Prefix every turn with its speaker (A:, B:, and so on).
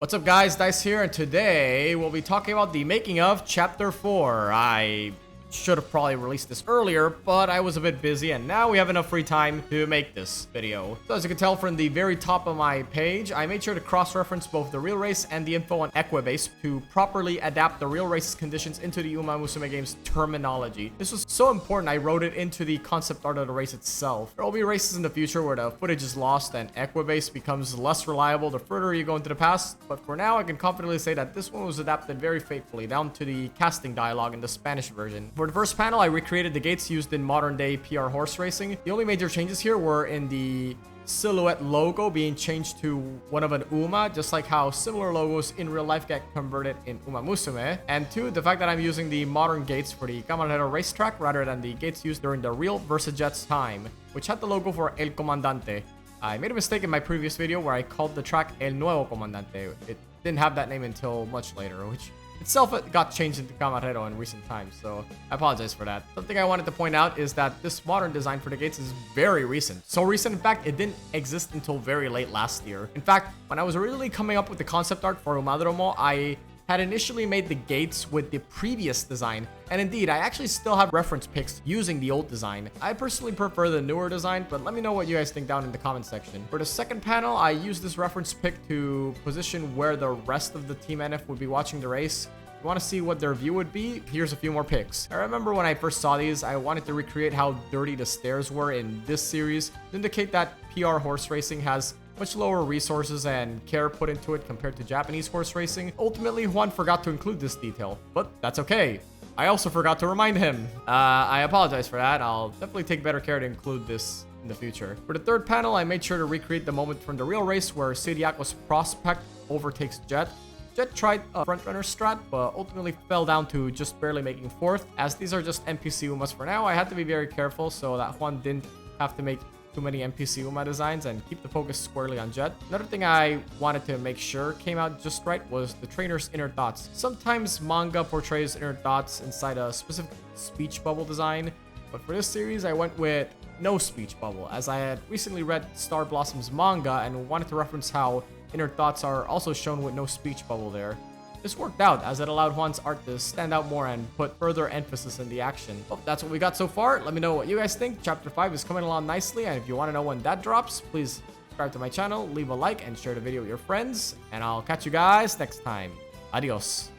A: What's up guys, Dice here, and today we'll be talking about the making of Chapter 4. I should have probably released this earlier, but I was a bit busy and now we have enough free time to make this video. So as you can tell from the very top of my page, I made sure to cross-reference both the real race and the info on Equibase to properly adapt the real race's conditions into the Umamusume game's terminology. This was so important I wrote it into the concept art of the race itself. There will be races in the future where the footage is lost and Equibase becomes less reliable the further you go into the past, but for now I can confidently say that this one was adapted very faithfully down to the casting dialogue in the Spanish version. For the first panel, I recreated the gates used in modern-day PR horse racing. The only major changes here were in the silhouette logo being changed to one of an Uma, just like how similar logos in real life get converted in Umamusume. And two, the fact that I'm using the modern gates for the Camarero Racetrack rather than the gates used during the real Versajet's time, which had the logo for El Comandante. I made a mistake in my previous video where I called the track El Nuevo Comandante. It didn't have that name until much later, which itself got changed into Camarero in recent times, so I apologize for that. Something I wanted to point out is that this modern design for the gates is very recent. So recent, in fact, it didn't exist until very late last year. In fact, when I was originally coming up with the concept art for Umádromo, I had initially made the gates with the previous design, and indeed, I actually still have reference pics using the old design. I personally prefer the newer design, but let me know what you guys think down in the comment section. For the second panel, I used this reference pic to position where the rest of the Team NF would be watching the race. If you want to see what their view would be, here's a few more pics. I remember when I first saw these, I wanted to recreate how dirty the stairs were in this series to indicate that PR horse racing has much lower resources and care put into it compared to Japanese horse racing. Ultimately, Juan forgot to include this detail, but that's okay. I also forgot to remind him. I apologize for that. I'll definitely take better care to include this in the future. For the third panel, I made sure to recreate the moment from the real race where Siriaco's prospect overtakes Jet. Jet tried a frontrunner strat, but ultimately fell down to just barely making fourth. As these are just NPC Umas for now, I had to be very careful so that Juan didn't have to make too many NPC Uma designs and keep the focus squarely on Jet. Another thing I wanted to make sure came out just right was the trainer's inner thoughts. Sometimes manga portrays inner thoughts inside a specific speech bubble design, but for this series I went with no speech bubble, as I had recently read Star Blossom's manga and wanted to reference how inner thoughts are also shown with no speech bubble there. This worked out as it allowed Juan's art to stand out more and put further emphasis in the action. Well, that's what we got so far. Let me know what you guys think. Chapter 5 is coming along nicely, and if you want to know when that drops, please subscribe to my channel, leave a like, and share the video with your friends, and I'll catch you guys next time. Adios.